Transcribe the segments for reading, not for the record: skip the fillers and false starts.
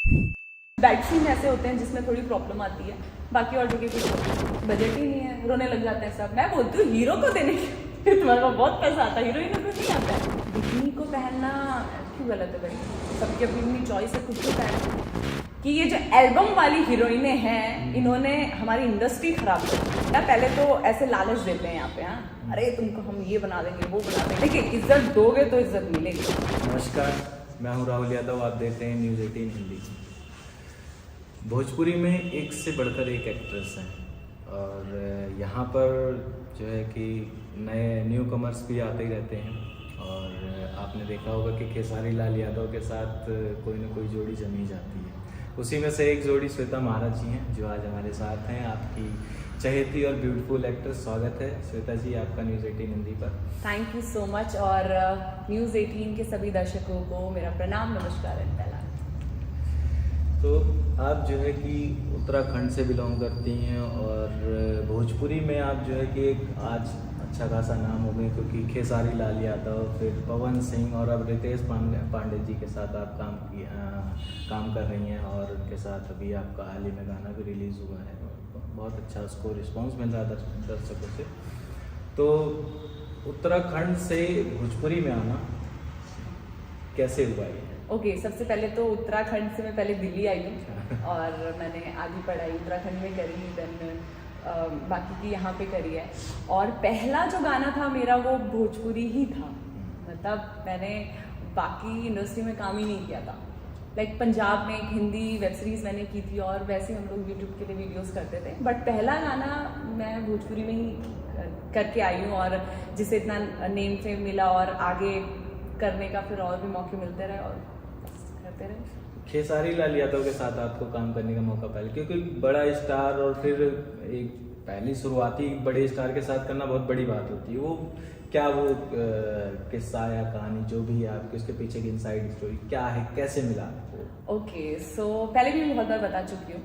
Bad scene ऐसे होते हैं जिसमें थोड़ी प्रॉब्लम आती है, बाकी और जगह कुछ बजट ही नहीं है, रोने लग जाते हैं सब। मैं बोलती हूँ हीरो को देने के तुम्हारे को बहुत पैसा आता है, हीरोइन को नहीं आता है। बिकनी को पहनना क्यों गलत है भाई, सबकी अपनी अपनी चॉइस है, खुद को पहनना। कि ये जो एल्बम वाली हीरोइनें हैं, इन्होंने हमारी इंडस्ट्री खराब कर दी ना। पहले तो ऐसे लालच देते हैं यहाँ पे, हाँ अरे तुमको हम ये बना देंगे वो बना देंगे, देखिए इज्जत दोगे तो इज्जत मिलेगी। नमस्कार, मैं हूँ राहुल यादव, आप देखते हैं न्यूज़ 18 हिंदी। भोजपुरी में एक से बढ़कर एक एक्ट्रेस हैं और यहाँ पर जो है कि नए न्यू कमर्स भी आते ही रहते हैं। और आपने देखा होगा कि खेसारी लाल यादव के साथ कोई ना कोई जोड़ी जमी जाती है। उसी में से एक जोड़ी श्वेता महाराज जी हैं जो आज हमारे साथ हैं। आपकी चहेती और ब्यूटीफुल एक्ट्रेस, स्वागत है श्वेता जी आपका न्यूज़ 18 हिंदी पर। Thank you so much. और न्यूज़ 18 के सभी दर्शकों को मेरा प्रणाम, नमस्कार एंड पहला। तो आप जो है कि उत्तराखंड से बिलोंग करती हैं और भोजपुरी में आप जो है कि एक आज अच्छा खासा नाम हो गए, क्योंकि खेसारी लाल यादव, फिर पवन सिंह और अब रितेश पांडे जी के साथ आप काम कर रही हैं। और उनके साथ अभी आपका हाल ही में गाना भी रिलीज़ हुआ है, बहुत अच्छा उसको रिस्पांस मिल रहा है दर्शकों से। तो उत्तराखंड से भोजपुरी में आना कैसे हुआ ये? ओके, सबसे पहले तो उत्तराखंड से मैं पहले दिल्ली आई हूँ और मैंने आधी पढ़ाई उत्तराखंड में करी, देन बाकी की यहाँ पे करी है। और पहला जो गाना था मेरा वो भोजपुरी ही था, मतलब मैंने बाकी इंडस्ट्री में काम ही नहीं किया था। लाइक पंजाब में एक हिंदी वेब सीरीज़ मैंने की थी और वैसे हम लोग यूट्यूब के लिए वीडियोस करते थे, बट पहला गाना मैं भोजपुरी में ही करके आई हूँ और जिसे इतना नेम फेम मिला और आगे करने का फिर और भी मौके मिलते रहे और करते रहे। खेसारी लाल यादव के साथ आपको काम करने का मौका पहले, क्योंकि बड़ा स्टार और फिर एक पहली शुरुआती बड़े स्टार के साथ करना बहुत बड़ी बात होती है। वो क्या वो किस्सा या कहानी जो भी है आपके, उसके पीछे की इनसाइड स्टोरी क्या है, कैसे मिला आपको? ओके, सो पहले भी मैं बहुत बार बता चुकी हूँ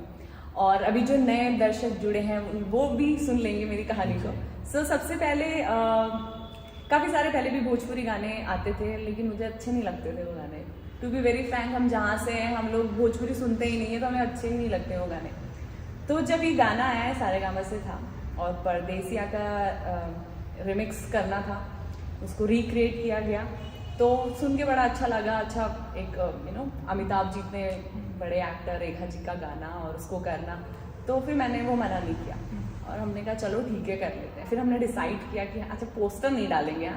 और अभी जो नए दर्शक जुड़े हैं वो भी सुन लेंगे मेरी कहानी को। सो सबसे पहले काफ़ी सारे पहले भी भोजपुरी गाने आते थे, लेकिन मुझे अच्छे नहीं लगते थे वो गाने। टू बी वेरी फ्रैंक, हम जहाँ से हैं हम लोग भोजपुरी सुनते ही नहीं है, तो हमें अच्छे ही नहीं लगते वो गाने। तो जब ये गाना आया है सारेगामा से था और परदेसिया का रिमिक्स करना था, उसको रिक्रिएट किया गया, तो सुन के बड़ा अच्छा लगा। अच्छा एक अमिताभ जी इतने बड़े एक्टर, रेखा जी का गाना और उसको करना, तो फिर मैंने वो मना नहीं किया और हमने कहा चलो ठीक है कर लेते हैं। फिर हमने डिसाइड किया कि अच्छा पोस्टर नहीं डालेंगे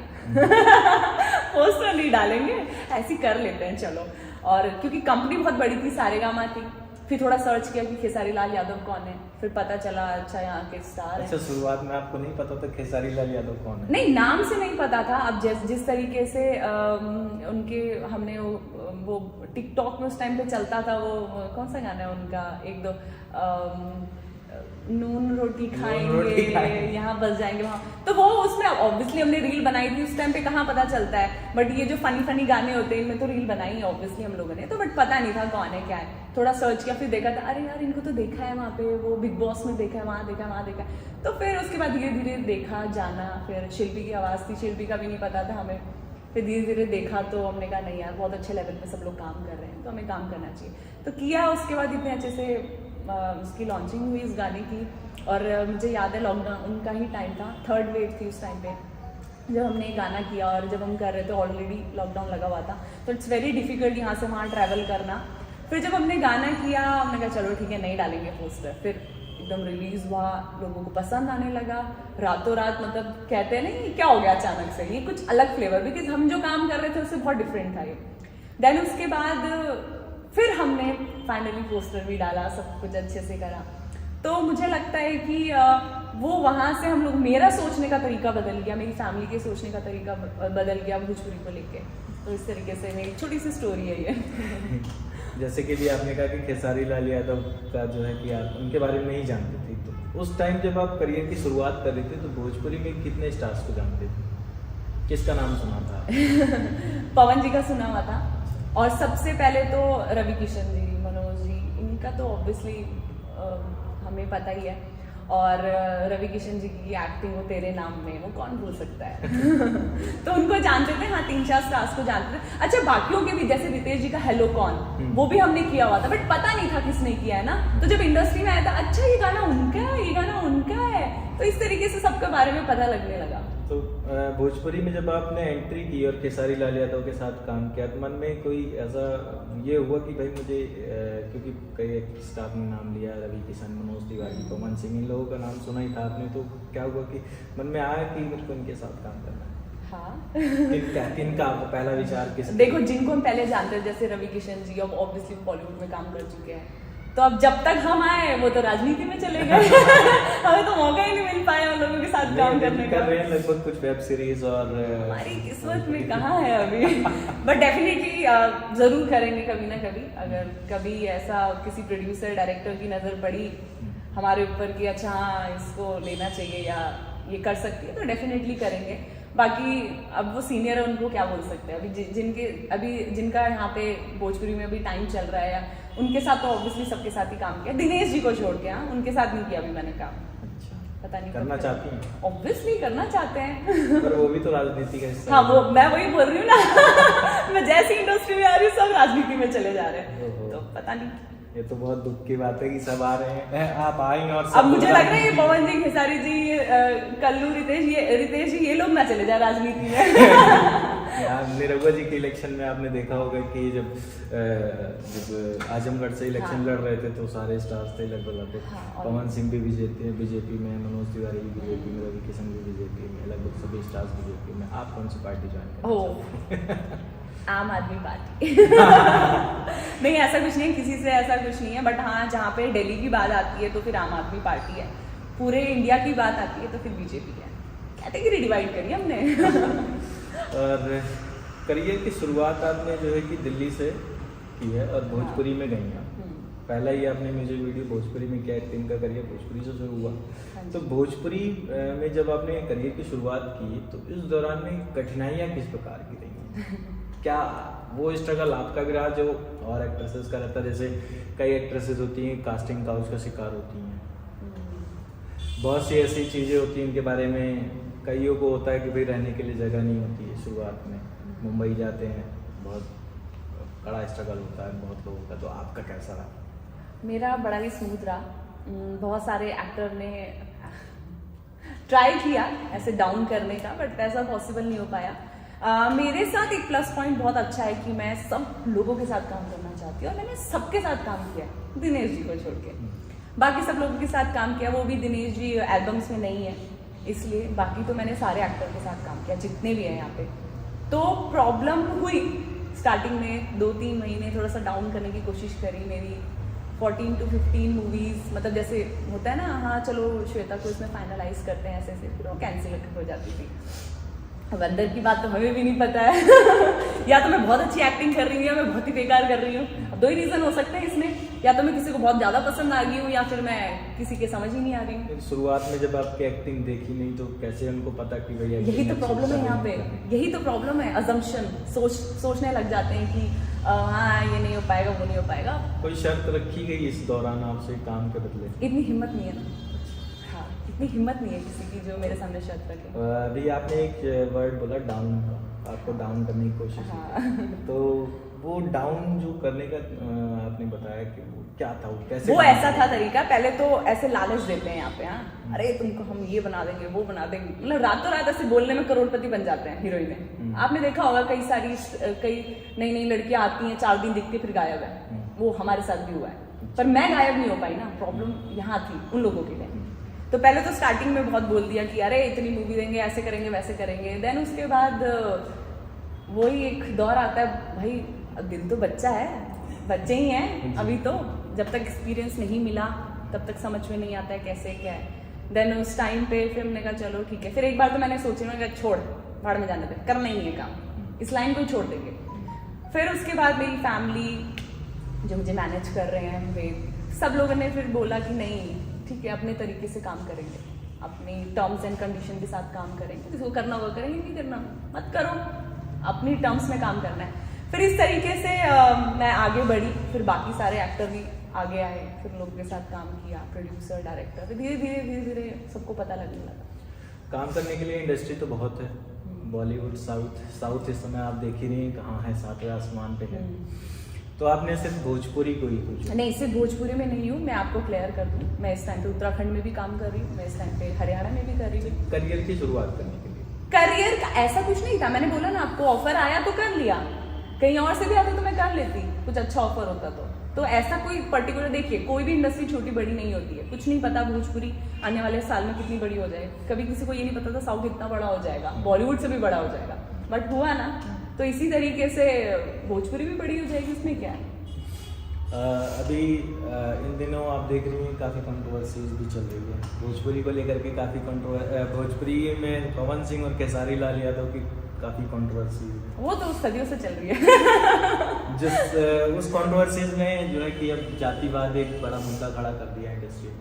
पोस्टर नहीं डालेंगे, ऐसे कर लेते हैं चलो। और क्योंकि कंपनी बहुत बड़ी थी, सारेगामा थी, फिर थोड़ा सर्च किया कि खेसारी लाल यादव कौन है, फिर पता चला अच्छा यहाँ के स्टार है। अच्छा, शुरुआत में आपको नहीं पता था खेसारी लाल यादव कौन है? नहीं, नाम से नहीं पता था। अब जिस तरीके से उनके हमने वो टिकटॉक में उस टाइम पे चलता था, वो कौन सा गाना है उनका, एक दो नून रोटी खाएंगे यहाँ बस जाएंगे वहाँ, तो वो उसमें ऑब्वियसली हमने रील बनाई थी। उस टाइम पे कहाँ पता चलता है, बट ये जो फनी गाने होते हैं इनमें तो रील बनाई है ऑब्वियसली हम लोगों ने, तो बट पता नहीं था कौन है क्या है। थोड़ा सर्च किया, फिर देखा था अरे यार इनको तो देखा है वहाँ पे, वो बिग बॉस में देखा है, वहाँ देखा, वहाँ देखा। तो फिर उसके बाद धीरे धीरे देखा जाना, फिर शिल्पी की आवाज़ थी, शिल्पी का भी नहीं पता था हमें, फिर धीरे धीरे देखा तो हमने कहा नहीं यार बहुत अच्छे लेवल पे सब लोग काम कर रहे हैं, तो हमें काम करना चाहिए। तो किया, उसके बाद इतने अच्छे से उसकी लॉन्चिंग हुई इस गाने की। और मुझे याद है लॉकडाउन उनका ही टाइम था, थर्ड वेव थी उस टाइम पे जब हमने गाना किया, और जब हम कर रहे थे ऑलरेडी लॉकडाउन लगा हुआ था, तो इट्स वेरी डिफिकल्ट यहाँ से वहाँ ट्रैवल करना। फिर जब हमने गाना किया हमने कहा चलो ठीक है नहीं डालेंगे पोस्टर, फिर एकदम रिलीज़ हुआ, लोगों को पसंद आने लगा रातों रात। मतलब कहते हैं नहीं क्या हो गया अचानक से, ये कुछ अलग फ्लेवर, बिकॉज हम जो काम कर रहे थे उससे बहुत डिफरेंट था ये। देन उसके बाद फिर हमने फाइनली पोस्टर भी डाला, सब कुछ अच्छे से करा। तो मुझे लगता है कि वो वहाँ से हम लोग, मेरा सोचने का तरीका बदल गया, मेरी फैमिली के सोचने का तरीका बदल गया भोजपुरी को लेके। तो इस तरीके से मेरी छोटी सी स्टोरी है ये। जैसे कि भी आपने कहा कि खेसारी लाल यादव का जो है कि आप उनके बारे में नहीं जानते थे, तो उस टाइम जब आप करियर की शुरुआत कर रहे थे तो भोजपुरी में कितने स्टार्स को जानते थे, किसका नाम सुना था? पवन जी का सुना हुआ था, और सबसे पहले तो रवि किशन जी, मनोज जी, इनका तो ऑब्वियसली हमें पता ही है। और रवि किशन जी की एक्टिंग वो तेरे नाम में, वो कौन भूल सकता है। तो उनको जानते थे, हाँ 3-4 स्टार्स को जानते थे। अच्छा बाकियों के भी, जैसे रितेश जी का हेलो कौन, वो भी हमने किया हुआ था बट पता नहीं था किसने किया है ना। तो जब इंडस्ट्री में आया था, अच्छा ये गाना उनका है, ये गाना उनका है, तो इस तरीके से सबके बारे में पता लगने लगा। तो भोजपुरी में जब आपने एंट्री की और खेसारी लाल यादव के साथ काम किया तो मन में कोई ऐसा ये हुआ कि भाई मुझे क्योंकि कई स्टाफ ने नाम लिया, रवि किशन, मनोज तिवारी, पवन सिंह, इन लोगों का नाम सुना ही था आपने, तो क्या हुआ कि मन में आया कि मेरे को इनके साथ काम करना है? हाँ किनका पहला विचार किस? देखो जिनको हम पहले जानते हैं जैसे रवि किशन जी, अब ऑब्वियसली बॉलीवुड में काम कर चुके हैं, तो अब जब तक हम आए वो तो राजनीति में चले गए। हमें तो मौका ही नहीं मिल पाया उन लोगों के साथ काम करने का। कर रहे हैं लगभग कुछ वेब सीरीज और हमारी किस्मत में कहाँ है अभी। बट डेफिनेटली जरूर करेंगे कभी ना कभी, अगर कभी ऐसा किसी प्रोड्यूसर डायरेक्टर की नजर पड़ी हमारे ऊपर कि अच्छा हाँ इसको लेना चाहिए या ये कर सकती है, तो डेफिनेटली करेंगे। बाकी अब वो सीनियर है, उनको क्या बोल सकते हैं। अभी जिनका यहाँ पे भोजपुरी में अभी टाइम चल रहा है, उनके साथ तो ऑब्वियसली सबके साथ ही काम किया, दिनेश जी को छोड़ के। हाँ उनके साथ नहीं किया अभी मैंने काम। अच्छा, पता नहीं करना चाहती हैं? ऑब्वियसली करना चाहते हैं। पर वो भी तो राजनीति का हिस्सा। हाँ वो मैं वही बोल रही हूँ ना। मैं जैसी इंडस्ट्री में आ रही हूँ सब राजनीति में चले जा रहे हैं, तो पता नहीं। ये तो बहुत दुख की बात है कि सब आ रहे हैं, आप आई और अब मुझे लग रहा है ये पवन जी, खेसारी जी, कल्लू, रितेश जी ये लोग ना चले जाए राजनीति में। निरहुआ जी के इलेक्शन में आपने देखा होगा कि जब आजमगढ़ से इलेक्शन लड़ रहे थे तो सारे स्टार्स थे लगभग। पवन सिंह भी बीजेपी में, मनोज तिवारी भी बीजेपी में, रवि किशन भी बीजेपी में, लगभग सभी स्टार्स बीजेपी में। आप कौन सी पार्टी ज्वाइन करें? आम आदमी पार्टी। नहीं ऐसा कुछ नहीं है, किसी से ऐसा कुछ नहीं है, बट हाँ जहाँ पे दिल्ली की बात आती है तो फिर आम आदमी पार्टी है, पूरे इंडिया की बात आती है तो फिर बीजेपी है। कैटेगरी डिवाइड करी हमने। और करियर की शुरुआत आपने जो है कि दिल्ली से की है और भोजपुरी में गई हैं। पहला ही आपने म्यूजिक वीडियो भोजपुरी में किया, एक्टिंग का करियर भोजपुरी से शुरू हुआ। तो भोजपुरी में जब आपने करियर की शुरुआत की तो इस दौरान में कठिनाइयाँ किस प्रकार की रही? क्या वो स्ट्रगल आपका भी रहा जो और एक्ट्रेसेस का रहता है? जैसे कई एक्ट्रेसेस होती हैं कास्टिंग काउच का शिकार होती हैं, बहुत सी ऐसी चीज़ें होती हैं इनके बारे में। कईयों को होता है कि भाई रहने के लिए जगह नहीं होती है, शुरुआत में मुंबई जाते हैं, बहुत कड़ा स्ट्रगल होता है बहुत लोगों का। तो आपका कैसा रहा? मेरा बड़ा ही स्मूथ रहा। बहुत सारे एक्टर ने ट्राई किया ऐसे डाउन करने का, बट ऐसा पॉसिबल नहीं हो पाया। मेरे साथ एक प्लस पॉइंट बहुत अच्छा है कि मैं सब लोगों के साथ काम करना चाहती हूँ और मैंने सबके साथ काम किया, दिनेश जी को छोड़ के। बाकी सब लोगों के साथ काम किया, वो भी दिनेश जी एल्बम्स में नहीं है इसलिए, बाकी तो मैंने सारे एक्टर के साथ काम किया जितने भी हैं यहाँ पे। तो प्रॉब्लम हुई स्टार्टिंग में, 2-3 महीने थोड़ा सा डाउन करने की कोशिश करी। मेरी 14 to 15 मूवीज़, मतलब जैसे होता है ना, हाँ चलो श्वेता को इसमें फाइनलाइज करते हैं ऐसे फिर वो कैंसिल हो जाती थी। अब अंदर की बात तो हमें भी नहीं पता है। या तो मैं बहुत अच्छी एक्टिंग कर रही हूँ या मैं बहुत ही बेकार कर रही हूँ। अब 2 ही रीज़न हो सकते हैं इसमें, या तो मैं किसी को बहुत ज़्यादा पसंद आ गई हूँ या फिर मैं किसी के समझ ही नहीं आ रही हूँ। शुरुआत में जब आपकी एक्टिंग देखी नहीं तो कैसे उनको पता कि भैया? यही तो प्रॉब्लम है यहाँ पे, यही तो प्रॉब्लम है। अजम्पशन, सोचने लग जाते हैं कि हाँ ये नहीं हो पाएगा, वो नहीं हो पाएगा। कोई शर्त रखी गई इस दौरान आपसे काम के बदले? इतनी हिम्मत नहीं है ना, हाँ इतनी हिम्मत नहीं है किसी की जो मेरे सामने शर्त रखे। अभी आपने एक वर्ड बोला डाउन का, आपको डाउन करने की कोशिश की। तो वो डाउन जो करने का आपने बताया कि वो क्या था, वो कैसे? वो ऐसा था तरीका, पहले तो ऐसे लालच देते हैं यहाँ पे, हाँ अरे तुमको हम ये बना देंगे वो बना देंगे, मतलब रातों रात ऐसे बोलने में करोड़पति बन जाते हैं हीरोइनें। आपने देखा होगा कई नई नई लड़कियां आती हैं, 4 दिन दिखती फिर गायब है। वो हमारे साथ भी हुआ है, पर मैं गायब नहीं हो पाई ना, प्रॉब्लम यहाँ थी उन लोगों के लिए। तो पहले तो स्टार्टिंग में बहुत बोल दिया कि अरे इतनी मूवी देंगे, ऐसे करेंगे वैसे करेंगे। देन उसके बाद वही एक दौर आता है, भाई अब दिल तो बच्चा है, बच्चे ही हैं अभी तो, जब तक एक्सपीरियंस नहीं मिला तब तक समझ में नहीं आता है कैसे क्या है। देन उस टाइम पे फिर हमने कहा चलो ठीक है। फिर एक बार तो मैंने सोचा, मैं कहा छोड़ भाड़ में जाने दे, करना ही नहीं है काम, इस लाइन को ही छोड़ देंगे। फिर उसके बाद मेरी फैमिली जो मुझे मैनेज कर रहे हैं, वे सब लोगों ने फिर बोला कि नहीं ठीक है अपने तरीके से काम करेंगे, अपनी टर्म्स एंड कंडीशन के साथ काम करेंगे, जिसको करना वो करेंगे, नहीं करना मत करो, अपनी टर्म्स में काम करना है। फिर इस तरीके से मैं आगे बढ़ी, फिर बाकी सारे एक्टर भी आगे आए, फिर लोगों के साथ काम किया, प्रोड्यूसर, डायरेक्टर, फिर धीरे धीरे सबको पता लगने लगा। काम करने के लिए इंडस्ट्री तो बहुत है, बॉलीवुड, साउथ इस समय आप देख ही रही हैं कहाँ है, सातवें आसमान पे है। तो आपने सिर्फ भोजपुरी को ही कुछ? नहीं, सिर्फ भोजपुरी में नहीं हूँ, मैं आपको क्लियर कर दूँ, मैं इस टाइम पे उत्तराखंड में भी काम कर रही हूँ, मैं इस टाइम पे हरियाणा में भी कर रही हूँ। करियर की शुरुआत करने के लिए? करियर का ऐसा कुछ नहीं था, मैंने बोला ना आपको, ऑफर आया तो कर लिया, कहीं और से भी आता तो मैं कर लेती, कुछ अच्छा ऑफर होता तो ऐसा कोई पर्टिकुलर, देखिए कोई भी इंडस्ट्री छोटी बड़ी नहीं होती है, कुछ नहीं पता भोजपुरी आने वाले साल में कितनी बड़ी हो जाए, कभी किसी को ये नहीं पता था साउथ इतना बड़ा हो जाएगा, बॉलीवुड से भी बड़ा हो जाएगा, बट हुआ ना, तो इसी तरीके से भोजपुरी भी बड़ी हो जाएगी, उसमें क्या है। अभी इन दिनों आप देख रही हैं काफ़ी कंट्रोवर्सीज भी चल रही है भोजपुरी को लेकर के, काफ़ी भोजपुरी में पवन सिंह और खेसारी लाल यादव की काफ़ी कंट्रोवर्सी, वो तो सदियों से चल रही है। जिस उस कंट्रोवर्सीज में जो है कि अब जातिवाद एक बड़ा मुद्दा खड़ा कर दिया इंडस्ट्री में।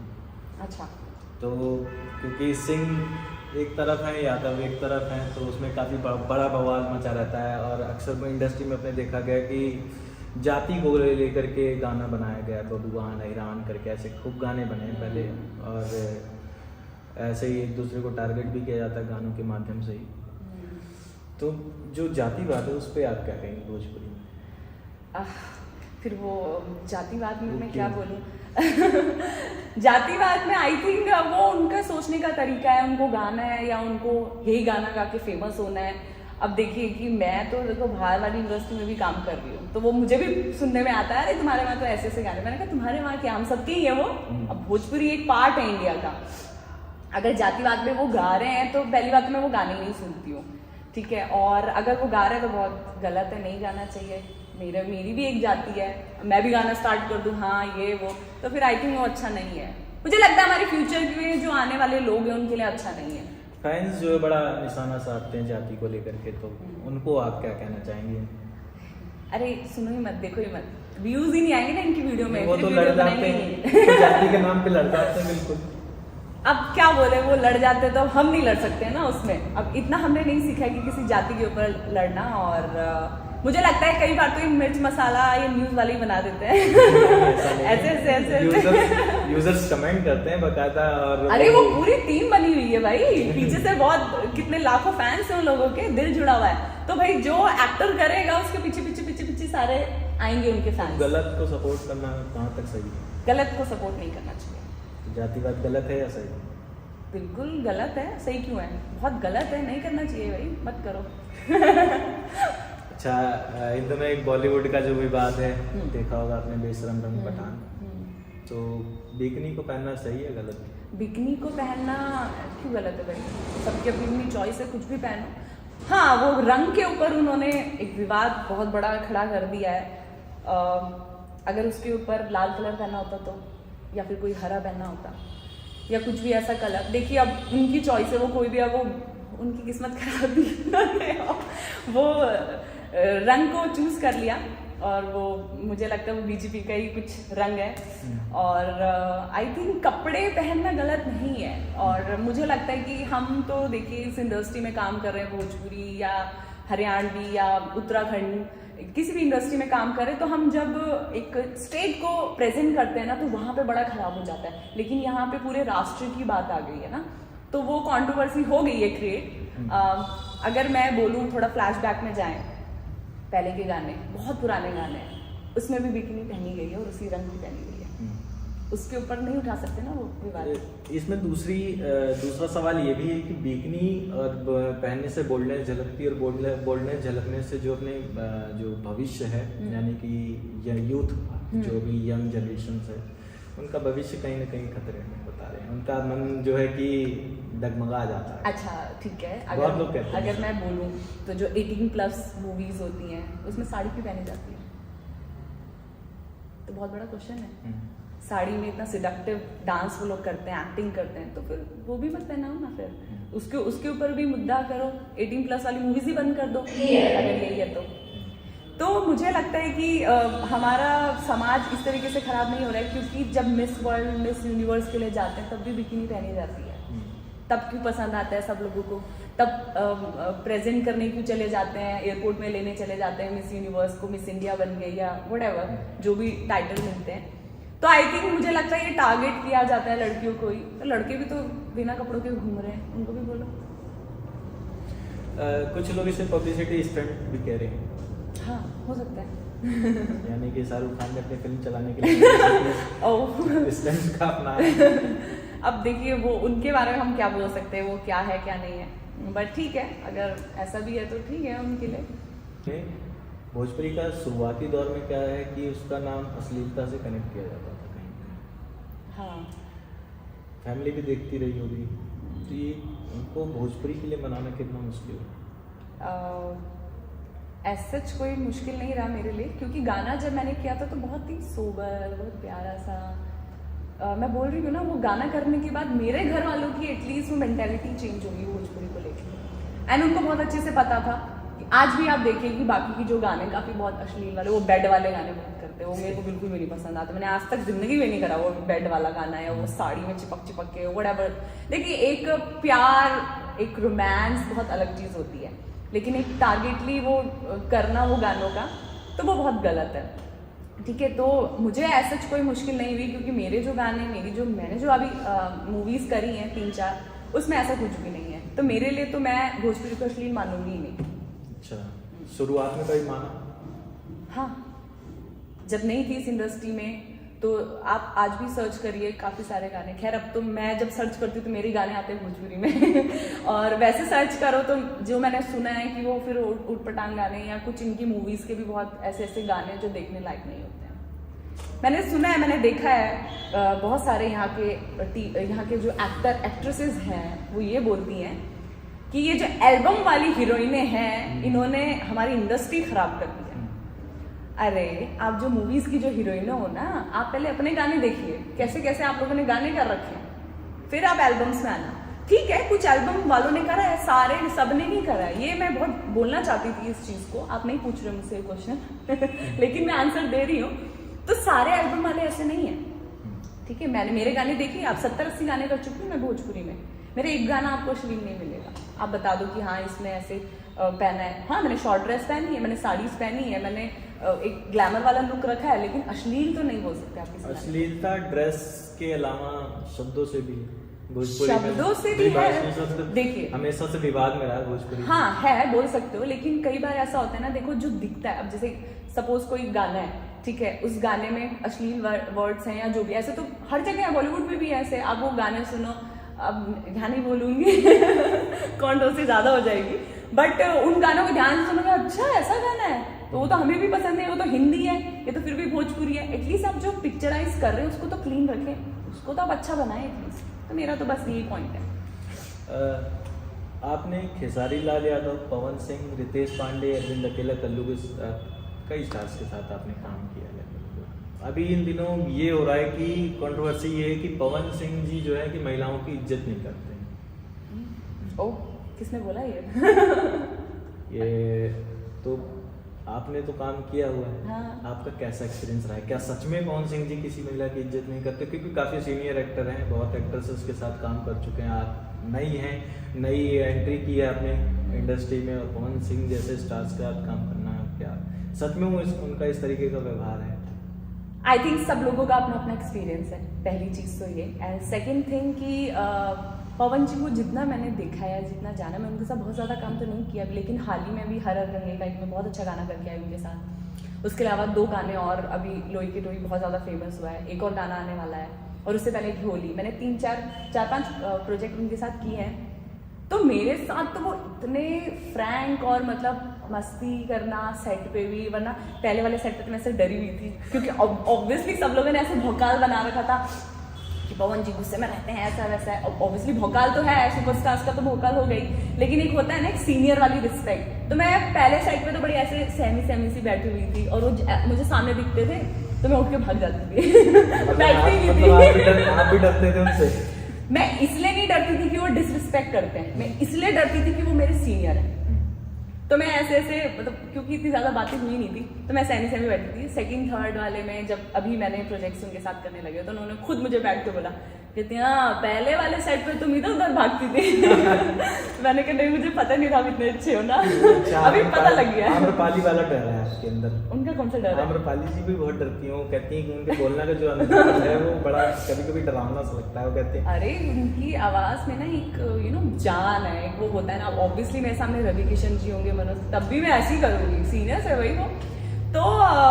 अच्छा। तो क्योंकि सिंह एक तरफ है, यादव एक तरफ हैं, तो उसमें काफ़ी बड़ा बवाल मचा रहता है, और अक्सर इंडस्ट्री में अपने देखा गया कि जाति को लेकर के गाना बनाया गया, बबुआन ईरान करके ऐसे खूब गाने बने पहले, और ऐसे ही एक दूसरे को टारगेट भी किया जाता है गानों के माध्यम से ही। तो जो जातिवाद है उस पर आप क्या कहेंगे भोजपुरी में? फिर वो जातिवाद में मैं क्या बोलूँ। जातिवाद में आई थिंक वो उनका सोचने का तरीका है, उनको गाना है या उनको यही गाना गा के फेमस होना है। अब देखिए कि मैं तो देखो बाहर वाली यूनिवर्सिटी में भी काम कर रही हूँ, तो वो मुझे भी सुनने में आता है, अरे तुम्हारे वहाँ तो ऐसे ऐसे गाने, मैंने कहा तुम्हारे वहाँ क्या, हम सबके ही है वो। अब भोजपुरी एक पार्ट है इंडिया का, अगर जातिवाद में वो गा रहे हैं तो पहली बात तो मैं वो गाने नहीं सुनती हूँ, ठीक है, और अगर वो गा रहे हैं तो बहुत गलत है, नहीं गाना चाहिए। मेरी भी एक जाति है, मैं भी गाना स्टार्ट कर दूँ हाँ ये वो, तो फिर आई थिंक वो अच्छा नहीं है, मुझे लगता है हमारे फ्यूचर के जो आने वाले लोग हैं उनके लिए अच्छा नहीं है। फैंस जो है बड़ा निशाना साधते हैं जाति को लेकर के, तो उनको आप क्या कहना चाहेंगे? अरे सुनो ही मत, देखो ही मत, व्यूज ही नहीं आएंगे ना इनकी वीडियो में, वो तो लड़ जाते हैं जाति के नाम पे, लड़ जाते हैं बिल्कुल। अब क्या बोले, वो लड़ जाते तो हम नहीं लड़ सकते ना उसमें। अब इतना हमने नहीं सीखा है कि किसी जाति के ऊपर लड़ना, और मुझे लगता है कई बार तो ये मिर्च मसाला ये न्यूज वाले ही बना देते हैं। ऐसे यूजर्स कमेंट करते हैं बकायदा, और अरे वो पूरी टीम बनी हुई है भाई, पीछे से बहुत कितने लाखों फैंस हैं उन लोगों के, दिल जुड़ा हुआ है, तो भाई जो एक्टर करेगा उसके पीछे पीछे पीछे पीछे सारे आएंगे उनके फैंस। गलत को सपोर्ट करना कहाँ तक सही है? गलत को सपोर्ट नहीं करना चाहिए। जातिवाद गलत है या सही? बिल्कुल गलत है, सही क्यों है, बहुत गलत है, नहीं करना चाहिए भाई, मत करो। अच्छा, इन दिनों एक बॉलीवुड का जो विवाद है देखा होगा आपने, बेशरम रंग पठान, तो बिकनी को पहनना सही है गलत? बिकनी को पहनना क्यों गलत है भाई, सबकी अपनी अपनी चॉइस है, कुछ भी पहनो। हाँ, वो रंग के ऊपर उन्होंने एक विवाद बहुत बड़ा खड़ा कर दिया है। अगर उसके ऊपर लाल कलर पहना होता तो, या फिर कोई हरा पहना होता, या कुछ भी ऐसा कलर, देखिए अब उनकी चॉइस है, वो कोई भी, अब वो उनकी किस्मत खराब भी वो रंग को चूज कर लिया, और वो मुझे लगता है वो बीजेपी का ही कुछ रंग है, और आई थिंक कपड़े पहनना गलत नहीं है। और मुझे लगता है कि हम तो देखिए इस इंडस्ट्री में काम कर रहे हैं, भोजपुरी या हरियाणवी या उत्तराखंड किसी भी इंडस्ट्री में काम करें, तो हम जब एक स्टेट को प्रेजेंट करते हैं ना, तो वहाँ पे बड़ा खराब हो जाता है, लेकिन यहाँ पे पूरे राष्ट्र की बात आ गई है ना, तो वो कंट्रोवर्सी हो गई है क्रिएट। अगर मैं बोलूँ थोड़ा फ्लैशबैक में जाएं, पहले के गाने, बहुत पुराने गाने, उसमें भी बिकनी पहनी गई है और उसी रंग की पहनी गई है, उसके ऊपर नहीं उठा सकते ना वो विवाद। इसमें दूसरा सवाल ये भी है कि बिकनी और पहनने से बोल्डनेस झलकती है, और बोल्डनेस झलकने से जो अपने जो भविष्य है, यानी कि यूथ जो भी यंग जनरेशन है, उनका भविष्य कहीं ना कहीं खतरे में बता रहे हैं, उनका मन जो है कि डगमगा जाता है। अच्छा ठीक है, अगर मैं बोलूँ तो जो 18+ मूवीज होती हैं उसमें साड़ी क्यों पहनी जाती है, तो बहुत बड़ा क्वेश्चन है। साड़ी में इतना सिडक्टिव डांस वो लोग करते हैं, एक्टिंग करते हैं, तो फिर वो भी मत पहनाओ ना, फिर उसके ऊपर भी मुद्दा करो, 18+ वाली मूवीज ही बंद कर दो अगर यही है तो मुझे लगता है कि हमारा समाज इस तरीके से खराब नहीं हो रहा है, क्योंकि जब मिस वर्ल्ड, मिस यूनिवर्स के लिए जाते हैं तब भी बिकिनी पहनी जाती है, तब क्यों पसंद आता है सब लोगों को, तब प्रेजेंट करने क्यों चले जाते हैं, एयरपोर्ट में लेने चले जाते हैं मिस यूनिवर्स को, मिस इंडिया बन गई या व्हाटएवर जो भी टाइटल मिलते हैं। तो आई थिंक मुझे लगता है ये टारगेट किया जाता है लड़कियों को ही, तो लड़के भी तो बिना कपड़ों के घूम रहे हैं, उनको भी बोलो। कुछ लोग इसे पब्लिसिटी स्टंट भी कह रहे हैं। हाँ हो सकता है। यानी कि शाहरुख खान ने अपनी फिल्म चलाने के लिए स्टंट का अपना अब देखिए वो उनके बारे में हम क्या बोल सकते हैं, वो क्या है क्या नहीं है, बट ठीक है अगर ऐसा भी है तो ठीक है उनके लिए। भोजपुरी का शुरुआती दौर में क्या है कि उसका नाम अश्लीलता से कनेक्ट किया जाता था कहीं कहीं। हाँ फैमिली भी देखती रही होगी, तो ये उनको भोजपुरी के लिए मनाना कितना मुश्किल है? सच कोई मुश्किल नहीं रहा मेरे लिए, क्योंकि गाना जब मैंने किया था तो बहुत ही सोबर, बहुत प्यारा सा, मैं बोल रही हूँ ना, वो गाना करने के बाद मेरे घर वालों की एटलीस्ट वो मेंटालिटी चेंज होगी भोजपुरी को लेकर, एंड उनको बहुत अच्छे से पता था। आज भी आप देखिए कि बाकी की जो गाने काफ़ी बहुत अश्लील वाले, वो बेड वाले गाने बहुत करते हैं, वो मेरे को बिल्कुल भी नहीं पसंद आते। मैंने आज तक जिंदगी में नहीं करा वो बेड वाला गाना या वो साड़ी में चिपक चिपक के व्हाटएवर। देखिए एक प्यार, एक रोमांस बहुत अलग चीज़ होती है, लेकिन एक टारगेटली वो करना वो गानों का, तो वो बहुत गलत है। ठीक है, तो मुझे ऐसा कोई मुश्किल नहीं हुई, क्योंकि मेरे जो गाने, मैंने जो अभी मूवीज़ करी हैं 3-4, उसमें ऐसा कुछ भी नहीं है, तो मेरे लिए तो मैं भोजपुरी को अश्लील मानूंगी ही नहीं। अच्छा, शुरुआत में कभी माना? हाँ, जब नहीं थी इस इंडस्ट्री में, तो आप आज भी सर्च करिए काफ़ी सारे गाने। खैर अब तो मैं जब सर्च करती हूँ तो मेरे गाने आते हैं भोजपुरी में और वैसे सर्च करो तो जो मैंने सुना है कि वो फिर उटपटांग गाने या कुछ इनकी मूवीज़ के भी बहुत ऐसे ऐसे गाने जो देखने लायक नहीं होते हैं। मैंने सुना है, मैंने देखा है, बहुत सारे यहाँ के जो एक्टर एक्ट्रेसेस हैं वो ये बोलती हैं कि ये जो एल्बम वाली हीरोइनें हैं, इन्होंने हमारी इंडस्ट्री ख़राब कर दी है। अरे आप जो मूवीज की जो हीरोइनें हो ना, आप पहले अपने गाने देखिए, कैसे कैसे आप लोगों ने गाने कर रखे हैं, फिर आप एल्बम्स में आना। ठीक है, कुछ एल्बम वालों ने करा है, सारे सब ने नहीं करा है, ये मैं बहुत बोलना चाहती थी इस चीज को। आप नहीं पूछ रहे मुझसे क्वेश्चन लेकिन मैं आंसर दे रही हूँ। तो सारे एल्बम वाले ऐसे नहीं है, ठीक है। मैंने मेरे गाने देखिए, आप 70-80 गाने कर चुकी हूँ मैं भोजपुरी में, मेरे एक गाना आपको अश्लील नहीं मिलेगा। आप बता दो कि हाँ इसमें ऐसे पहना है, हाँ मैंने शॉर्ट ड्रेस पहनी है, मैंने साड़ीज पहनी है, मैंने एक ग्लैमर वाला लुक रखा है, लेकिन अश्लील तो नहीं बोल सकते आप किसी। अश्लीलता ड्रेस के अलावा शब्दों से भी, शब्दों से भी है। देखिए हमेशा से विवाद में रहा है भोजपुरी। हाँ है, बोल सकते हो, लेकिन कई बार ऐसा होता है ना, देखो जो दिखता है, अब जैसे सपोज कोई गाना है, ठीक है, उस गाने में अश्लील वर्ड्स हैं या जो भी, ऐसे तो हर जगह है, बॉलीवुड में भी ऐसे। आप वो गाने सुनो, अब ध्यान नहीं बोलूंगी कंट्रोवर्सी ज्यादा हो जाएगी, बट उन गानों को ध्यान से सुनोगे, अच्छा ऐसा गाना है, तो वो तो हमें भी पसंद है, वो तो हिंदी है, ये तो फिर भी भोजपुरी है। एटलीस्ट आप जो पिक्चराइज कर रहे हैं उसको तो क्लीन रखें, उसको तो आप अच्छा बनाएं एटलीस्ट। तो मेरा तो बस यही पॉइंट है। आपने खेसारी लाल यादव, पवन सिंह, रितेश पांडे, अरविंद अकेला, कल्लू के कई स्टार्स के साथ आपने काम किया है। अभी इन दिनों ये हो रहा है कि कंट्रोवर्सी ये है कि पवन सिंह जी जो है कि महिलाओं की इज्जत नहीं करते हैं। ओह, किसने बोला ये? ये तो आपने तो काम किया हुआ है। हाँ। आपका कैसा एक्सपीरियंस रहा है? क्या सच में पवन सिंह जी किसी महिला की इज्जत नहीं करते? क्योंकि काफ़ी सीनियर एक्टर हैं, बहुत एक्ट्रेसेस के साथ काम कर चुके हैं, आप नई हैं, नई एंट्री की है आपने इंडस्ट्री में, और पवन सिंह जैसे स्टार्स के साथ काम करना, क्या सच में उनका इस तरीके का व्यवहार है? आई थिंक सब लोगों का अपना अपना एक्सपीरियंस है, पहली चीज़ तो ये। एंड सेकेंड थिंग कि पवन जी को जितना मैंने देखा है, जितना जाना, मैं उनके साथ बहुत ज़्यादा काम तो नहीं किया, लेकिन हाल ही में भी हर रंगे का एक में बहुत अच्छा गाना करके आई उनके साथ। उसके अलावा 2 गाने और अभी लोई के टोई बहुत ज़्यादा फेमस हुआ है, एक और गाना आने वाला है, और उससे पहले की होली। मैंने 4-5 प्रोजेक्ट उनके साथ किए हैं। तो मेरे साथ तो वो इतने फ्रैंक और मतलब मस्ती करना सेट पे भी, वरना पहले वाले सेट पे तो मैं ऐसे डरी हुई थी, क्योंकि ऑब्वियसली सब लोगों ने ऐसे भौकाल बना रखा था कि पवन जी गुस्से में रहते हैं, ऐसा वैसा है। ऑब्वियसली भौकाल तो है, सुपरस्टार्स का तो भौकाल हो गई, लेकिन एक होता है ना एक सीनियर वाली रिस्पेक्ट। तो मैं पहले सेट पे तो बड़ी ऐसे सहमी सी बैठी हुई थी, और वो मुझे सामने दिखते थे तो मैं उठ के भाग जाती थी बैठती नहीं थी। आप भी डरते थे उनसे? मैं इसलिए नहीं डरती थी कि वो डिसरिस्पेक्ट करते हैं, मैं इसलिए डरती थी कि वो मेरे सीनियर हैं। तो मैं ऐसे ऐसे मतलब क्योंकि इतनी ज़्यादा बातें हुई नहीं थी तो मैं सहमी सहमी बैठी थी। सेकंड थर्ड वाले में जब अभी मैंने प्रोजेक्ट्स उनके साथ करने लगे तो उन्होंने खुद मुझे बैठ के बोला, कहती हाँ पहले वाले सेट पे तुम इधर उधर भागती थी। मैंने कहा नहीं मुझे पता नहीं था आप इतने अच्छे हो ना। अभी पता लग गया। आम्रपाली वाला डर है आपके अंदर। उनका कौन सा डर है? आम्रपाली जी भी बहुत डरती हैं, वो कहती हैं कि उनके बोलने का जो अंदाज है वो बड़ा कभी कभी डरावना सा लगता है। वो कहते हैं अरे उनकी आवाज में ना एक जान है, एक वो होता है ना। ऑब्वियसली मेरे सामने रवि किशन जी होंगे मनोज, तब भी मैं ऐसे ही करूंगी, सीनियर्स है भाई वो। तो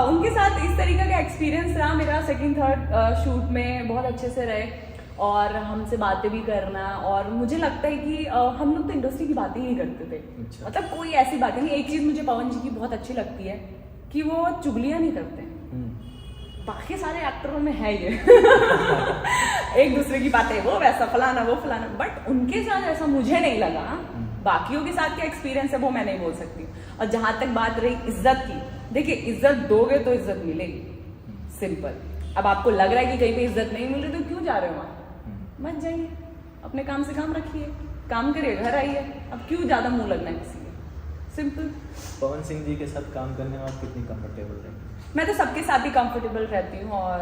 उनके साथ इस तरीके का एक्सपीरियंस रहा मेरा सेकंड थर्ड शूट में, बहुत अच्छे से रहे और हमसे बातें भी करना। और मुझे लगता है कि हम लोग तो इंडस्ट्री की बातें ही करते थे। अच्छा। मतलब कोई ऐसी बातें नहीं। एक चीज मुझे पवन जी की बहुत अच्छी लगती है कि वो चुगलियां नहीं करते। बाकी सारे एक्टरों में है ये एक दूसरे की बातें, वो वैसा फलाना वो फलाना, बट उनके साथ ऐसा मुझे नहीं लगा। बाकियों के साथ क्या एक्सपीरियंस है वो मैं नहीं बोल सकती। और जहां तक बात रही इज्जत की, देखिए इज्जत दोगे तो इज्जत मिलेगी, सिंपल। अब आपको लग रहा है कि कहीं पे इज्जत नहीं मिल रही तो क्यों जा रहे हो वहां? मत जाइए, अपने काम से काम रखिए, काम करिए, घर आइए। अब क्यों ज्यादा मुंह लगना है किसी के, सिंपल। पवन सिंह जी के साथ काम करने में आप कितनी कंफर्टेबल हैं? मैं तो सबके साथ ही कंफर्टेबल रहती हूँ। और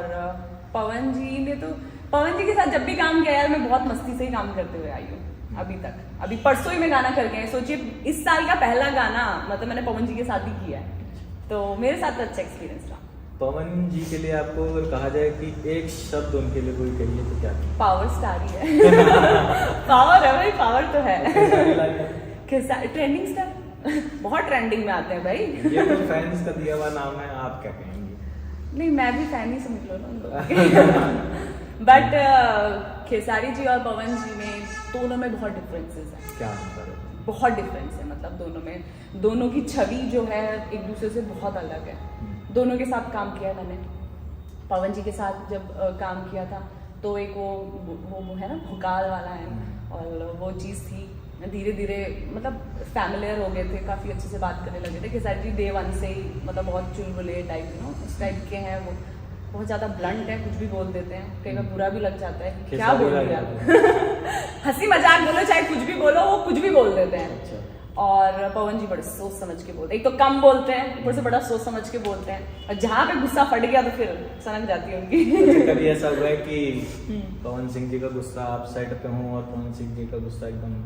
पवन जी के साथ जब भी काम किया यार, मैं बहुत मस्ती से ही काम करते हुए आई हूँ अभी तक। अभी परसों ही मैं गाना करके आई, सोचिए इस साल का पहला गाना मतलब मैंने पवन जी के साथ ही किया है, तो मेरे साथ तो अच्छा एक्सपीरियंस रहा। पवन जी के लिए आपको अगर कहा जाए कि एक शब्द उनके लिए कोई कहिए तो क्या? पावर स्टार ही है। पावर है भाई, पावर तो है। ट्रेंडिंग स्टार बहुत ट्रेंडिंग में आते हैं भाई। ये तो फैंस का दिया हुआ नाम है, आप क्या कहेंगे? नहीं मैं भी फैन ही समझ लो ना। बट खेसारी जी और पवन जी में दोनों में बहुत डिफरेंसेस है। क्या अंतर है? बहुत डिफरेंस है, मतलब दोनों में, दोनों की छवि जो है एक दूसरे से बहुत अलग है। दोनों के साथ काम किया मैंने। पवन जी के साथ जब काम किया था तो एक वो है ना भोकाल वाला है, और वो चीज़ थी धीरे धीरे मतलब फैमिलियर हो गए थे, काफ़ी अच्छे से बात करने लगे थे। खेसारी जी डे वन से ही मतलब बहुत चुलबुले टाइप उस टाइप के हैं। वो बहुत ज़्यादा ब्लंट है, कुछ भी बोल देते हैं, कई बार बुरा भी लग जाता है, क्या बोल रहे हैं। हंसी मजाक बोलो चाहे कुछ भी बोलो, वो कुछ भी बोल देते हैं। अच्छा। और पवन जी बड़े सोच समझ के बोलते हैं, एक तो कम बोलते हैं, ऊपर से बड़ा सोच समझ के बोलते हैं, और जहाँ पे गुस्सा फट गया तो फिर सनक जाती है उनकी। अच्छा, कभी ऐसा हुआ है कि पवन सिंह जी का गुस्सा आप साइड पे हो और पवन सिंह जी का गुस्सा एकदम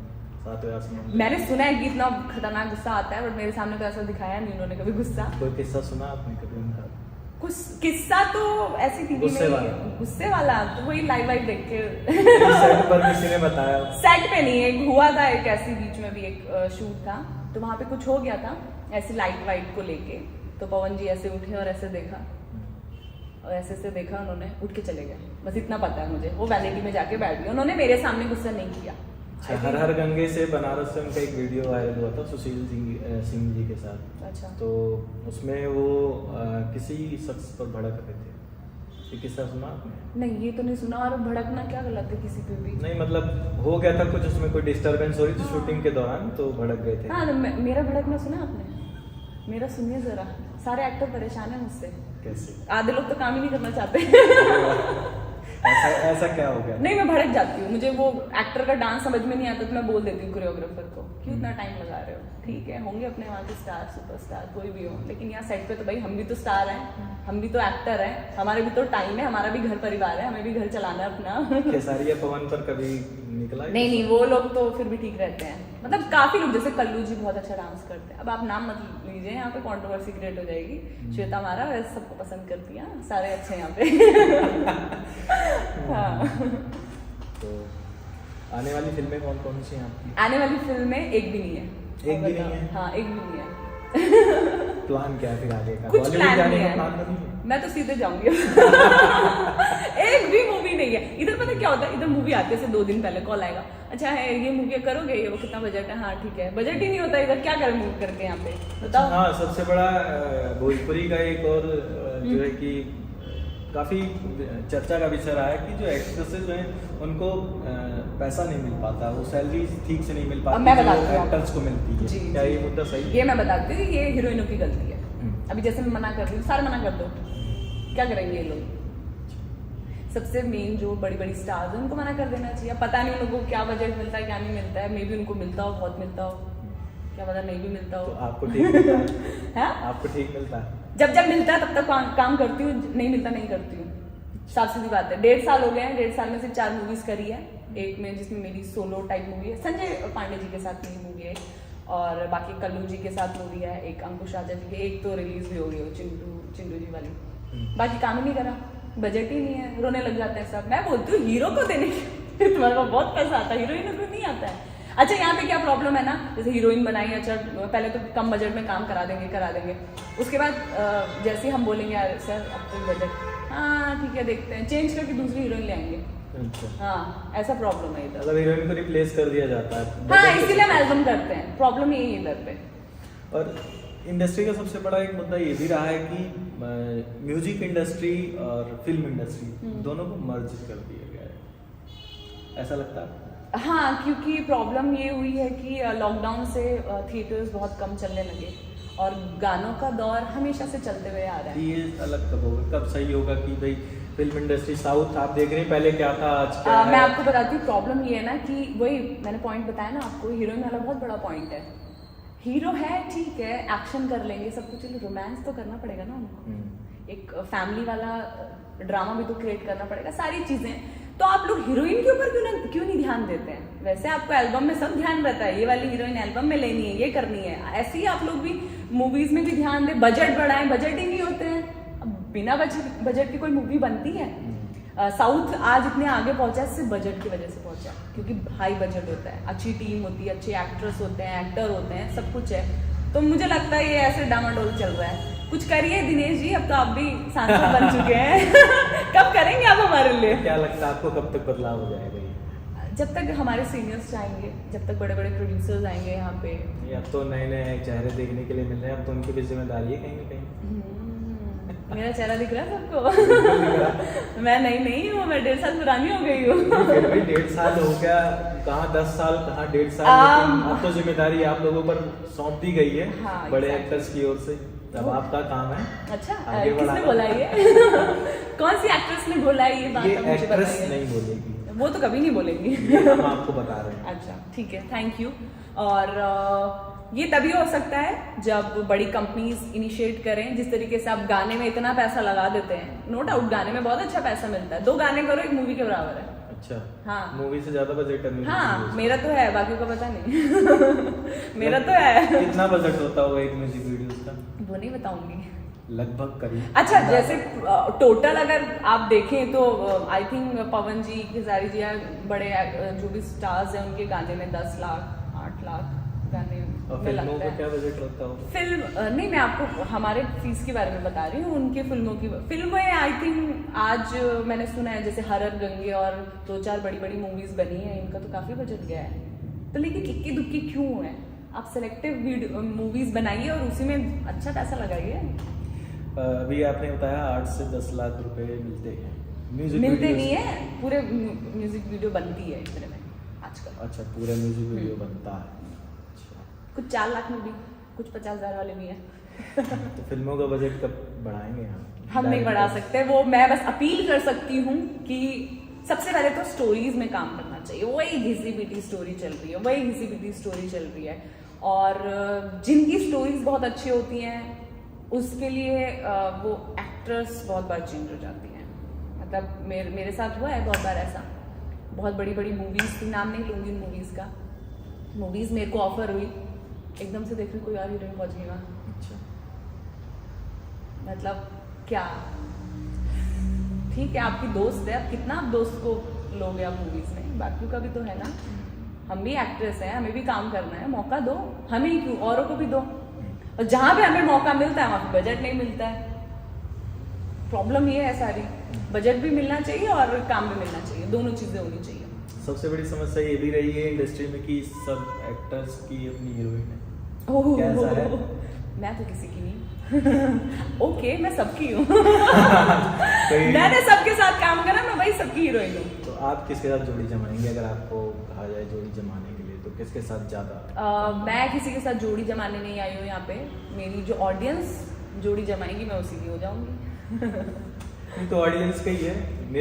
सातवें आसमान? मैंने सुना है कि इतना खतरनाक गुस्सा आता है, बट मेरे सामने तो ऐसा दिखाया नहीं उन्होंने कभी गुस्सा। कोई किस्सा सुना आपने कभी उनका? कुछ किस्सा तो ऐसी टीवी में गुस्से वाला तो वही लाइव देख के सेट पर किसी ने बताया? सेट पे नहीं, एक हुआ था, एक ऐसी बीच में भी एक शूट था तो वहां पे कुछ हो गया था ऐसी लाइट वाइट को लेके, तो पवन जी ऐसे उठे और ऐसे देखा और ऐसे से देखा, उन्होंने उठ के चले गए, बस इतना पता है मुझे। वो वैनिटी में जाके बैठ गए, उन्होंने मेरे सामने गुस्सा नहीं किया। अच्छा, हर हर गंगे से बनारस से उनका एक वीडियो वायरल हुआ था सुशील सिंह जी के साथ। अच्छा। तो उसमें वो किसी शख्स पर भड़क रहे थे, ये किस्सा सुना आपने? नहीं ये तो नहीं सुना। और भड़कना क्या गलत है किसी पे भी? नहीं मतलब हो गया था कुछ, उसमें कोई डिस्टरबेंस हो रही थी शूटिंग के दौरान तो भड़क गए थे। हाँ मेरा भड़कना सुना आपने? मेरा सुनिए जरा, सारे एक्टर परेशान है मुझसे। कैसे? आधे लोग तो काम ही नहीं करना चाहते। ऐसा क्या हो गया? नहीं मैं भड़क जाती हूँ, मुझे वो एक्टर का डांस समझ में नहीं आता तो मैं बोल देती हूँ कोरियोग्राफर को, क्यों इतना टाइम लगा रहे हो? ठीक है होंगे अपने वहाँ के स्टार सुपरस्टार कोई भी हो, लेकिन यहाँ सेट पे तो भाई हम भी तो स्टार हैं, हम भी तो एक्टर हैं, हमारे भी तो टाइम है, हमारा भी घर परिवार है, हमें भी घर चलाना है अपना। खेसारी या पवन पर कभी निकला? नहीं वो लोग तो फिर भी ठीक रहते हैं, मतलब काफी लोग, जैसे कल्लू जी बहुत अच्छा डांस करते हैं। अब आप नाम मत लीजिए, यहाँ पे कंट्रोवर्सी क्रिएट हो जाएगी। श्वेता मारा वैसे सबको पसंद करती है, सारे अच्छे यहाँ पे। हाँ। तो आने वाली फिल्में कौन कौन सी हैं आपकी? आने वाली फिल्में एक भी नहीं है। एक भी नहीं है? हाँ एक भी नहीं है। प्लान क्या है फिर आगे का? कुछ प्लान जाने नहीं का है, प्लान तो नहीं है? मैं तो सीधे जाऊंगी। एक भी मूवी नहीं है इधर। पता क्या होता है, इधर मूवी आते से 2 दिन पहले कॉल आएगा, अच्छा है ये मूवी करोगे, ये वो कितना बजट है? हाँ ठीक है, बजट ही नहीं होता इधर, क्या करें मूवी करके यहाँ पे बताओ। हाँ सबसे बड़ा भोजपुरी का एक और जो है कि काफी चर्चा का विषय रहा है कि जो एक्ट्रेसेस हैं उनको पैसा नहीं मिल पाता, वो सैलरी ठीक से नहीं मिल पाती मैं बताती हूँ एक्टर्स को मिलती है। क्या ये मुद्दा सही है? ये मैं बताती हूँ, ये हीरोइनों की गलती है। अभी जैसे मैं मना कर रही हूँ, सारे मना कर दो, क्या करेंगे ये लोग? सबसे मेन जो बड़ी बड़ी स्टार्स हैं उनको मना कर देना चाहिए। पता नहीं उन लोगों को क्या बजट मिलता है क्या नहीं मिलता है, मे बी उनको मिलता हो, बहुत मिलता हो, क्या पता नहीं भी मिलता तो हो। आपको ठीक मिलता है? हाँ? आपको ठीक मिलता है? जब मिलता है तब तक काम करती हूँ, नहीं मिलता नहीं करती हूँ। साफ सीधी बात है। 1.5 साल हो गए हैं, 1.5 साल में सिर्फ 4 मूवीज करी है। एक में जिसमें मेरी सोलो टाइप मूवी है, संजय पांडे जी के साथ मेरी मूवी है, और बाकी कल्लू जी के साथ मूवी है, एक अंकुश राजा जी की, एक तो रिलीज भी हो गई हो चिंटू जी वाली। बाकी काम ही नहीं करा, बजट ही नहीं है, रोने लग जाते हैं सब। मैं बोलती हूँ हीरो को देने के तुम्हारे पास बहुत पैसा आता है, हीरोइन को नहीं आता है। अच्छा यहाँ पे क्या प्रॉब्लम है ना, जैसे हीरोइन बनाई, अच्छा पहले तो कम बजट में काम करा देंगे, उसके बाद जैसे हम बोलेंगे यार सर अब तो बजट, हाँ ठीक है देखते हैं, चेंज करके दूसरी हीरोइन ले आएंगे। अच्छा। हाँ ऐसा प्रॉब्लम है इधर। मतलब हीरोइन को रिप्लेस कर दिया जाता है। हाँ इसीलिए हम एल्बम करते हैं, प्रॉब्लम यही है इधर पे। और इंडस्ट्री का सबसे बड़ा एक मुद्दा ये भी रहा है कि म्यूजिक इंडस्ट्री और फिल्म इंडस्ट्री दोनों को मर्ज कर दिया गया है, ऐसा लगता है? हाँ क्योंकि प्रॉब्लम ये हुई है कि लॉकडाउन से थिएटर्स बहुत कम चलने लगे और गानों का दौर हमेशा से चलते हुए आ रहा है। ये अलग कब होगा, कब सही होगा कि भाई फिल्म इंडस्ट्री साउथ आप देख रहे हैं पहले क्या था आज क्या है? मैं आपको बताती हूँ प्रॉब्लम ये है ना कि वही मैंने पॉइंट बताया ना आपको, हीरोइन वाला बहुत बड़ा पॉइंट है। हीरो है ठीक है, एक्शन कर लेंगे सब कुछ, रोमांस तो करना पड़ेगा ना उनको, एक फैमिली वाला ड्रामा भी तो क्रिएट करना पड़ेगा, सारी चीजें। तो आप लोग हीरोइन के ऊपर क्यों नहीं ध्यान देते हैं? वैसे आपको एल्बम में सब ध्यान रहता है, ये वाली हीरोइन एल्बम में लेनी है, ये करनी है, ऐसे ही आप लोग भी मूवीज में भी ध्यान दें, बजट बढ़ाएं, बजट ही नहीं होते हैं। अब बिना बजट की कोई मूवी बनती है? साउथ आज इतने आगे पहुंचा है सिर्फ बजट की वजह से पहुंचा, क्योंकि हाई बजट होता है, अच्छी टीम होती है, अच्छे एक्ट्रेस होते हैं, एक्टर होते हैं, सब कुछ है। तो मुझे लगता है ये ऐसे डामाडोल चल रहा है। कुछ करिए दिनेश जी, अब तो आप भी सांसद बन चुके हैं कब करेंगे आप हमारे लिए? क्या लगता है आपको कब तक बदलाव हो जाएगा ये? जब तक हमारे सीनियर्स चाहेंगे, जब तक बड़े बड़े प्रोड्यूसर्स आएंगे यहाँ पे। अब तो नए नए चेहरे देखने के लिए मिल रहे हैं, अब तो उनकी भी जिम्मेदारी है कहीं ना कहीं। मेरा चेहरा दिख रहा है सबको मैं नहीं हूँ, मैं 1.5 साल पुरानी हो गई हूँ 1.5 साल हो गया, कहाँ 10 साल कहाँ 1.5 साल, लेकिन अब तो जिम्मेदारी आप लोगों पर सौंप दी गई है। हाँ, बड़े एक्टर्स की ओर से अब आपका काम है। अच्छा आगे किसने बोला ये कौन सी एक्ट्रेस ने बोला ये बात? ये अब मुझे एक्ट्रेस बताइए। नहीं बोलेगी, वो तो कभी नहीं बोलेंगी हम आपको बता रहे हैं। अच्छा ठीक है, थैंक यू। और ये तभी हो सकता है जब बड़ी कंपनीज इनिशिएट करें, जिस तरीके से आप गाने में इतना पैसा लगा देते हैं, नो डाउट गाने में बहुत अच्छा पैसा मिलता है, 2 गाने करो एक मूवी के बराबर है। अच्छा हाँ मूवी से ज्यादा बजट है? हाँ मेरा तो है, बाकी को पता नहीं मेरा तो है। कितना बजट होता होगा एक म्यूजिक वीडियो का? वो नहीं बताऊंगी, लगभग करीब। अच्छा जैसे टोटल अगर आप देखें तो आई थिंक पवन जी, खेसारी जी या बड़े जो भी स्टार्स हैं उनके गाने में 10 लाख 8 लाख गाने और में फिल्मों लगता का है। क्या बजट होता होगा? फिल्म नहीं, मैं आपको हमारे फीस के बारे में बता रही हूँ, उनके फिल्मों की फिल्में आई थिंक आज मैंने सुना है जैसे हरर गंगे और 2-4 बड़ी बड़ी मूवीज बनी है, इनका तो काफी बजट गया है। तो लेकिन इक्की दुक्की क्यों है? आप सेलेक्टिव मूवीज बनाइए और उसी में अच्छा पैसा लगाइए। अभी आपने बताया 8 से 10 लाख रुपए मिलते हैं म्यूजिक मिलते वीडियो नहीं से। है, पूरे म्यूजिक वीडियो बनती है इतने में आजकल। अच्छा पूरा म्यूजिक वीडियो बनता है। अच्छा कुछ 4 लाख में भी, कुछ 50,000 वाले भी हैं तो फिल्मों का बजट कब बढ़ाएंगे हम नहीं बढ़ा सकते वो, मैं बस अपील कर सकती हूँ कि सबसे पहले तो स्टोरीज में काम करना चाहिए। वही घिसी पिटी स्टोरी चल रही है, वही घिसी पिटी स्टोरी चल रही है, और जिनकी स्टोरीज बहुत अच्छी होती हैं उसके लिए वो एक्ट्रेस बहुत बार चेंज हो जाती हैं। मतलब मेरे साथ हुआ है बहुत बार ऐसा, बहुत बड़ी बड़ी मूवीज की नाम नहीं लूंगी, मूवीज का मूवीज मेरे को ऑफर हुई, एकदम से देख रही कोई और हीरोइन पहुंच गई वहाँ। अच्छा मतलब क्या, ठीक है आपकी दोस्त है, अब कितना आप दोस्त को लोगे आप मूवीज में, बाकियों का भी तो है ना, हम भी एक्ट्रेस हैं, हमें भी काम करना है, मौका दो, हमें ही क्यों औरों को भी दो। और जहां पे हमें मौका मिलता है वहां पे बजट नहीं मिलता है, प्रॉब्लम ये है सारी। बजट भी मिलना चाहिए और काम भी मिलना चाहिए, दोनों चीजें होनी चाहिए। सबसे बड़ी समस्या ये भी रही है इंडस्ट्री में कि सब एक्टर्स की अपनी हीरोइन है। ओह, कैसा है? मैं तो किसी की नहीं ओके मैं सबकी हूँ कोई- मैंने सबके साथ काम करा, मैं वही सबकी हीरोइन हूँ। तो आप किसके साथ जोड़ी जमाएंगे अगर आपको कहा जाए जोड़ी जमाने के लिए, तो किसके साथ ज्यादा? मैं किसी के साथ जोड़ी जमाने नहीं आई हूँ यहाँ पे, मेरी जो ऑडियंस जोड़ी जमाएगी मैं उसी की हो जाऊंगी तो ऑडियंस का ही है,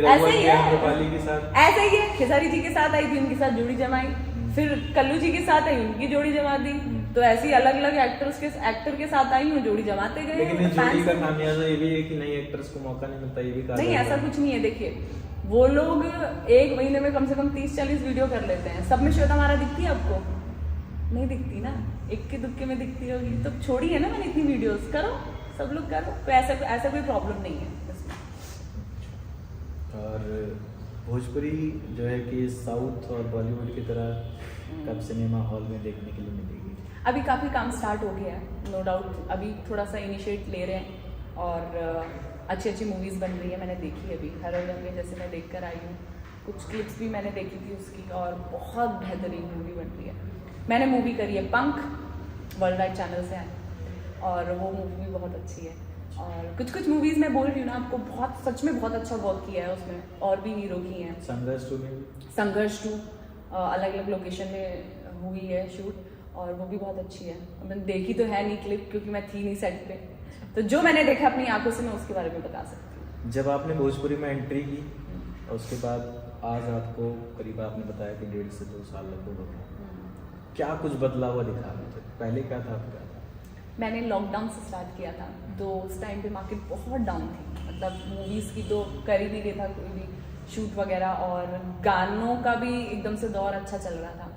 ऐसे ही है, अम्रपाली के साथ ऐसे ही है। खेसारी जी के साथ आई थी, उनके साथ जोड़ी जमाई, फिर कल्लू जी के साथ आई, उनकी जोड़ी जमा दी, तो ऐसे ही अलग अलग एक्टर के साथ आई हूँ, जोड़ी जमाते गए। लेकिन इस जोड़ी का खामियाजा ये भी है कि नई एक्ट्रेस को मौका नहीं मिलता, ये भी कहा नहीं, ऐसा कुछ नहीं है। देखिए, वो लोग एक महीने में कम से कम 30-40 वीडियो कर लेते हैं। सब में श्वेता महारा दिखती है आपको? नहीं दिखती ना, इक्के दुक्के में दिखती होगी। तो छोड़ी है ना मैंने इतनी वीडियोस, करो सब लोग करो, तो ऐसा कोई प्रॉब्लम नहीं है इसमें। और भोजपुरी जो है कि साउथ और बॉलीवुड की तरह कब सिनेमा हॉल में देखने के लिए मिलेगी? अभी काफ़ी काम स्टार्ट हो गया है, नो डाउट। अभी थोड़ा सा इनिशिएट ले रहे हैं और अच्छी अच्छी मूवीज़ बन रही है। मैंने देखी है अभी हर रंग, जैसे मैं देख कर आई हूँ, कुछ क्लिप्स भी मैंने देखी थी उसकी, और बहुत बेहतरीन मूवी बन रही है। मैंने मूवी करी है पंख, वर्ल्ड वाइड चैनल से है, और वो मूवी भी बहुत अच्छी है। और कुछ मूवीज़ मैं बोल रही हूँ ना आपको, बहुत सच में बहुत अच्छा वर्क किया है उसमें, और भी हीरो की हैं। संघर्ष 2 अलग अलग लोकेशन में हुई है शूट, और वो भी बहुत अच्छी है। मैंने देखी तो है नहीं क्लिप, क्योंकि मैं थी नहीं सेट पे, तो जो मैंने देखा अपनी आंखों से मैं उसके बारे में बता सकती हूँ। जब आपने भोजपुरी में एंट्री की और उसके बाद आज आपको करीब आपने बताया कि 1.5 से 2 साल लगभग हो गया, क्या कुछ बदला हुआ दिखा? पहले क्या था? मैंने लॉकडाउन से स्टार्ट किया था, तो उस टाइम पे मार्केट बहुत डाउन थी। मतलब मूवीज़ की तो कर ही नहीं रही था कोई भी शूट वगैरह, और गानों का भी एकदम से दौर अच्छा चल रहा था।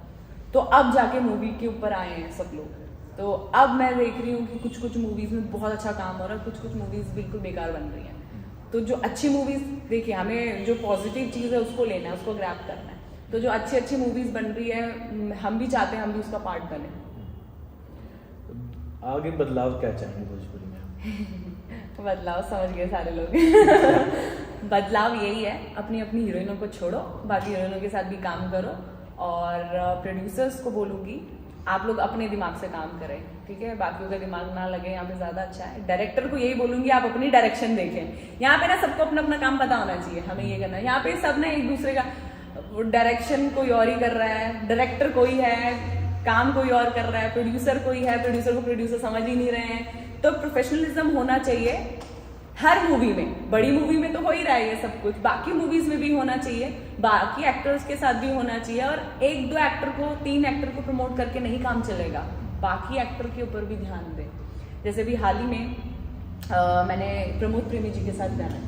तो अब जाके मूवी के ऊपर आए हैं सब लोग। तो अब मैं देख रही हूँ कि कुछ मूवीज़ में बहुत अच्छा काम हो रहा है, कुछ मूवीज़ बिल्कुल बेकार बन रही हैं। तो जो अच्छी मूवीज़, देखिए हमें जो पॉजिटिव चीज़ है उसको लेना है, उसको ग्रैब करना है। तो जो अच्छी मूवीज़ बन रही है, हम भी चाहते हैं हम भी उसका पार्ट बने। आगे बदलाव क्या चाहेंगे भोजपुरी में? बदलाव समझ गए सारे लोग। बदलाव यही है, अपनी हीरोइनों को छोड़ो, बाकी हीरोइनों के साथ भी काम करो, और प्रोड्यूसर्स को बोलूँगी आप लोग अपने दिमाग से काम करें, ठीक है? बाकियों का दिमाग ना लगे, यहाँ पे ज़्यादा अच्छा है। डायरेक्टर को यही बोलूँगी आप अपनी डायरेक्शन देखें। यहाँ पे ना सबको अपना अपना काम पता होना चाहिए, हमें ये करना है। यहाँ पे सब ना एक दूसरे का, डायरेक्शन कोई और ही कर रहा है, डायरेक्टर कोई है, काम कोई और कर रहा है, प्रोड्यूसर कोई है, प्रोड्यूसर को प्रोड्यूसर समझ ही नहीं रहे हैं। तो प्रोफेशनलिज्म होना चाहिए हर मूवी में। बड़ी मूवी में तो हो ही रहा है ये सब कुछ, बाकी मूवीज में भी होना चाहिए, बाकी एक्टर्स के साथ भी होना चाहिए। और 1-2 एक्टर को, 3 एक्टर को प्रमोट करके नहीं काम चलेगा, बाकी एक्टर के ऊपर भी ध्यान दें। जैसे भी हाल ही में मैंने प्रमोद प्रेमी जी के साथ गाना,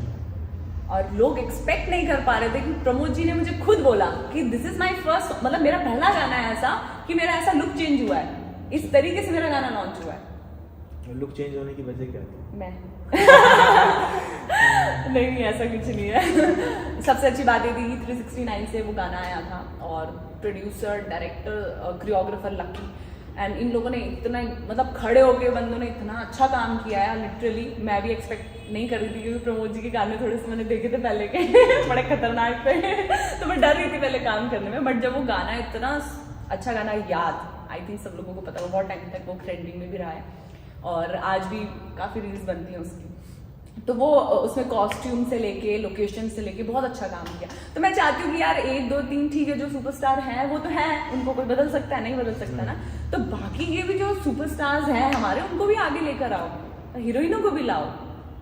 और लोग एक्सपेक्ट नहीं कर पा रहे थे कि प्रमोद जी ने मुझे खुद बोला कि दिस इज माय फर्स्ट, मतलब मेरा पहला गाना है ऐसा कि मेरा ऐसा लुक चेंज हुआ है, इस तरीके से मेरा गाना लॉन्च हुआ है। लुक चेंज होने की वजह क्या थी? मैं नहीं, ऐसा कुछ नहीं है। सबसे अच्छी बात ये थी कि 369 से वो गाना आया था, और producer, director, choreographer lucky, and in लोगों ने इतना, मतलब खड़े होके बंदों ने इतना अच्छा काम किया है। लिटरली मैं भी एक्सपेक्ट नहीं कर रही थी, क्योंकि प्रमोद जी के गाने थोड़े से मैंने देखे थे पहले के बड़े खतरनाक थे तो मैं डर रही थी पहले काम करने में। बट जब वो गाना, इतना अच्छा गाना, याद, आई थिंक सब लोगों को पता है, बहुत टाइम तक वो ट्रेंडिंग में भी रहा है, और आज भी काफ़ी रील्स बनती हैं उसकी। तो वो उसमें कॉस्ट्यूम से लेके, लोकेशन से लेके बहुत अच्छा काम किया। तो मैं चाहती हूँ कि यार 1, 2, 3 ठीक है, जो सुपरस्टार हैं वो तो हैं, उनको कोई बदल सकता है, नहीं बदल सकता ना। तो बाकी ये भी जो सुपरस्टार्स हैं हमारे, उनको भी आगे लेकर आओ, हीरोइनों को भी लाओ।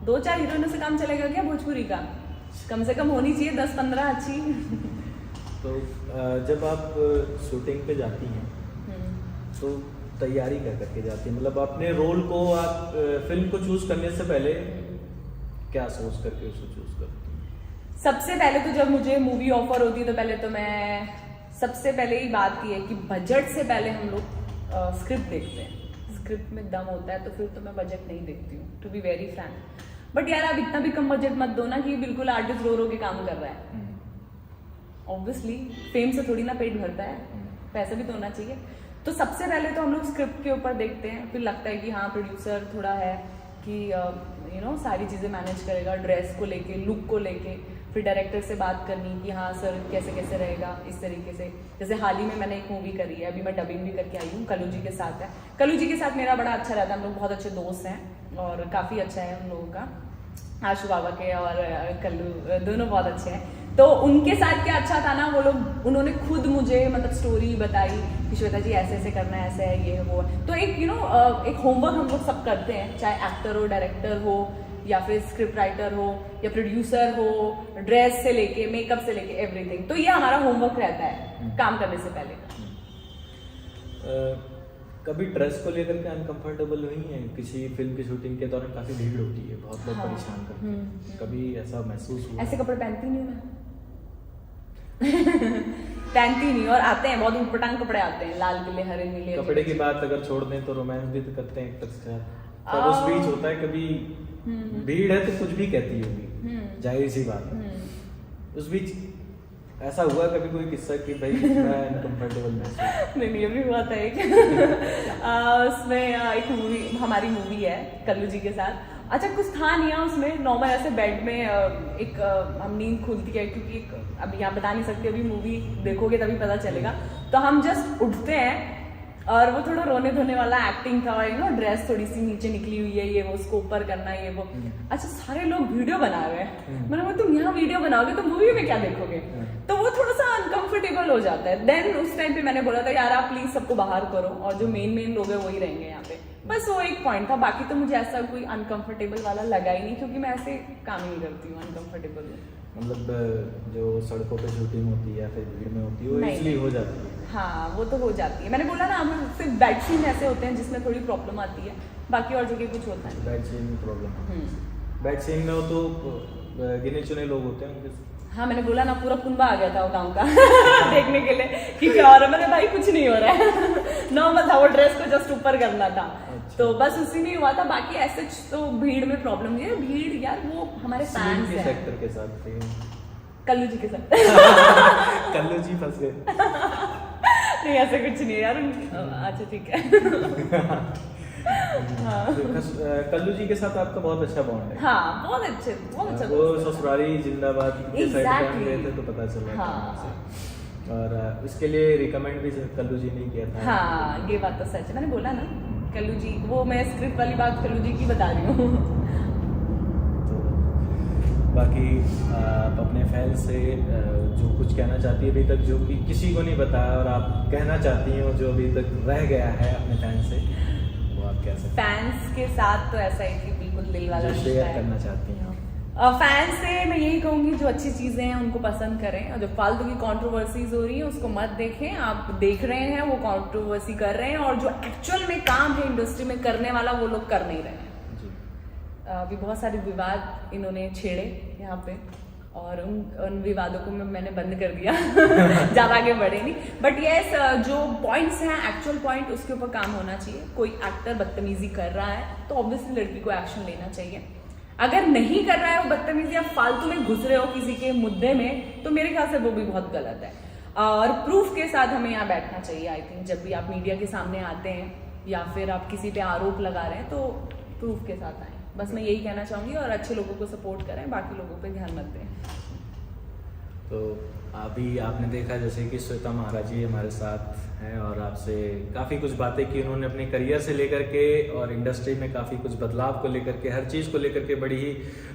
2-4 हीरोइनों से काम चलेगा क्या भोजपुरी का? कम से कम होनी चाहिए 10-15 अच्छी। तो जब आप शूटिंग पे जाती हैं तो तैयारी क्या करके जाती हैं? मतलब अपने रोल को, आप फिल्म को चूज करने से पहले क्या सोच करके उसको चूज करती हैं? सबसे पहले तो जब मुझे मूवी ऑफर होती है, तो पहले तो मैं, सबसे पहले ही बात की है कि बजट से पहले हम लोग स्क्रिप्ट देखते हैं। स्क्रिप्ट में दम होता है तो फिर तो मैं बजट नहीं देखती हूँ, to be very frank. But यार आप इतना भी कम बजट मत दो ना कि बिल्कुल आर्टिस्ट रो के काम कर रहा है। ऑब्वियसली फेम से थोड़ी ना पेट भरता है, पैसा भी तो होना चाहिए। तो सबसे पहले तो हम लोग स्क्रिप्ट के ऊपर देखते हैं, फिर लगता है कि हाँ प्रोड्यूसर थोड़ा है कि सारी चीज़ें मैनेज करेगा, ड्रेस को लेके, लुक को लेके। फिर डायरेक्टर से बात करनी कि हाँ सर कैसे कैसे रहेगा, इस तरीके से। जैसे हाल ही में मैंने एक मूवी करी है, अभी मैं डबिंग भी करके आई हूँ, कल्लू जी के साथ है। कल्लू जी के साथ मेरा बड़ा अच्छा रहता है, हम लोग बहुत अच्छे दोस्त हैं और काफ़ी अच्छा है हम लोगों का। आशु बाबा के और कल्लू दोनों बहुत अच्छे हैं। तो उनके साथ क्या अच्छा था ना, वो लोग, उन्होंने खुद मुझे मतलब स्टोरी बताई कि श्वेता जी ऐसे ऐसे करना है, ऐसे है, ये वो है। तो एक एक होमवर्क हम लोग सब करते हैं, चाहे एक्टर हो, डायरेक्टर हो, या फिर स्क्रिप्ट राइटर हो, या प्रोड्यूसर हो, ड्रेस से लेके, मेकअप से लेके, एवरीथिंग। तो ये हमारा होमवर्क रहता है काम करने से पहले। कभी ड्रेस को लेकर के अनकंफर्टेबल हुई है? किसी फिल्म की शूटिंग के दौरान काफी भीड़ होती है, बहुत लोग हाँ। परेशान करते हैं, कभी ऐसा महसूस हुआ? ऐसे कपड़े पहनती नहीं हूँ मैं। पहनती नहीं, और आते हैं बहुत उटपटांग कपड़े आते हैं, लाल पीले हरे नीले। कपड़े की बात अगर छोड़ दें तो रोमांस भी तो करते हैं एक्टर्स के साथ, पर उस बीच होता है कभी भीड़ है तो कुछ भी कहती होगी, जाहिर सी बात है। उस बीच ऐसा हुआ कभी कोई किस्सा कि भाई मैं अनकंफर्टेबल महसूस? नहीं ये भी हुआ था एक उसमें एक मूवी, हमारी मूवी है कल्लू जी के साथ। अच्छा कुछ था नहीं है उसमें, नॉर्मल ऐसे बेड में एक हम नींद खुलती है, क्योंकि अभी यहाँ बता नहीं सकते, अभी मूवी देखोगे तभी पता चलेगा। तो हम जस्ट उठते हैं और वो थोड़ा रोने धोने वाला एक्टिंग था, यू नो ड्रेस थोड़ी सी नीचे निकली हुई है, ये वो उसको ऊपर करना ये वो। अच्छा सारे लोग वीडियो बना रहे हैं, मैंने बोला तुम यहाँ वीडियो बनाओगे तो मूवी में क्या देखोगे? तो वो थोड़ा सा अनकंफर्टेबल हो जाता है। देन उस टाइम पे मैंने बोला था यार आप प्लीज सबको बाहर करो, और जो मेन लोग हैं वही रहेंगे यहाँ पे। बस वो एक पॉइंट था, बाकी तो मुझे ऐसा कोई अनकंफर्टेबल वाला लगा ही नहीं, क्योंकि मैं ऐसे काम ही नहीं करती हूँ अनकंफर्टेबल। मतलब जो सड़कों पे शूटिंग होती है या फिर भीड़ में होती है वो नहीं। इजली हो जाती है? हाँ वो तो हो जाती है, मैंने बोला ना हम सिर्फ बेड सीन ऐसे होते हैं जिसमें थोड़ी प्रॉब्लम आती है, बाकी और जगह कुछ होता है। बैड सीन में प्रॉब्लम? बैड सीन में हो तो गिने चुने लोग होते हैं उनके? हाँ मैंने बोला ना पूरा कुंबा आ गया था वो गाँव का देखने के लिए कि क्या हो रहा है। मैंने भाई कुछ नहीं हो रहा है नॉर्मल था, वो ड्रेस को जस्ट ऊपर करना था। अच्छा। तो बस उसी में हुआ था, बाकी ऐसे तो भीड़ में प्रॉब्लम नहीं है। भीड़ यार वो हमारे फैंस किस हैं। एक्टर के साथ थे? कल्लू जी के साथ कल्लू जी फंस गए? नहीं ऐसा कुछ नहीं है यार। अच्छा ठीक है कल्लू जी के साथ आपका बहुत अच्छा बॉन्ड है। हाँ बहुत अच्छा वो ससुराली जिंदाबाद के साइड पे हम गए थे तो पता चला। हाँ। और इसके लिए रिकमेंड भी कल्लू जी ने किया था। हाँ ये बात तो सच है, मैंने बोला ना कल्लू जी, वो मैं स्क्रिप्ट वाली बात कल्लू जी की बता रही हूँ। तो बाकी आप अपने फैन से जो कुछ कहना चाहती है अभी तक, जो कि किसी को नहीं बताया और आप कहना चाहती हैं जो अभी तक रह गया है अपने फैन से, वो आप कह सकते हैं? फैंस के साथ तो ऐसा है कि बिल्कुल दिल वाला जो रिश्ता शेयर है। करना चाहती हैं आप? फैंस से मैं यही कहूंगी जो अच्छी चीजें हैं उनको पसंद करें, और जो फालतू की कंट्रोवर्सीज हो रही है उसको मत देखें। आप देख रहे हैं वो कंट्रोवर्सी कर रहे हैं, और जो एक्चुअल में काम है इंडस्ट्री में करने वाला वो लोग कर नहीं रहे हैं। जी। अभी बहुत सारे विवाद इन्होंने छेड़े यहाँ पे, और उन विवादों को मैंने बंद कर दिया ज़्यादा आगे बढ़े नहीं। बट यस जो पॉइंट्स हैं एक्चुअल पॉइंट, उसके ऊपर काम होना चाहिए। कोई एक्टर बदतमीजी कर रहा है तो ऑब्वियसली लड़की को एक्शन लेना चाहिए। अगर नहीं कर रहा है वो बदतमीजी, आप फालतू में घुस रहे हो किसी के मुद्दे में, तो मेरे ख्याल से वो भी बहुत गलत है। और प्रूफ के साथ हमें यहाँ बैठना चाहिए। आई थिंक जब भी आप मीडिया के सामने आते हैं या फिर आप किसी पे आरोप लगा रहे हैं तो प्रूफ के साथ आए। बस मैं यही कहना चाहूंगी, और अच्छे लोगों को सपोर्ट करें, बाकी लोगों पे ध्यान मत दें। तो अभी आपने देखा जैसे कि श्वेता महाराज जी हमारे साथ हैं और आपसे काफ़ी कुछ बातें की उन्होंने अपने करियर से लेकर के, और इंडस्ट्री में काफ़ी कुछ बदलाव को लेकर के, हर चीज़ को लेकर के बड़ी ही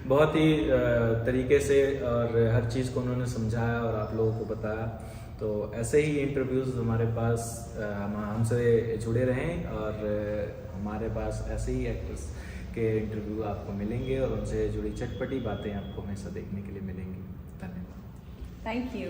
बहुत ही तरीके से और हर चीज़ को उन्होंने समझाया और आप लोगों को बताया। तो ऐसे ही इंटरव्यूज़ हमारे पास हमसे जुड़े रहें, और हमारे पास ऐसे ही एक्टर्स के इंटरव्यू आपको मिलेंगे और उनसे जुड़ी चटपटी बातें आपको हमेशा देखने के लिए मिलेंगी। धन्यवाद। Thank you.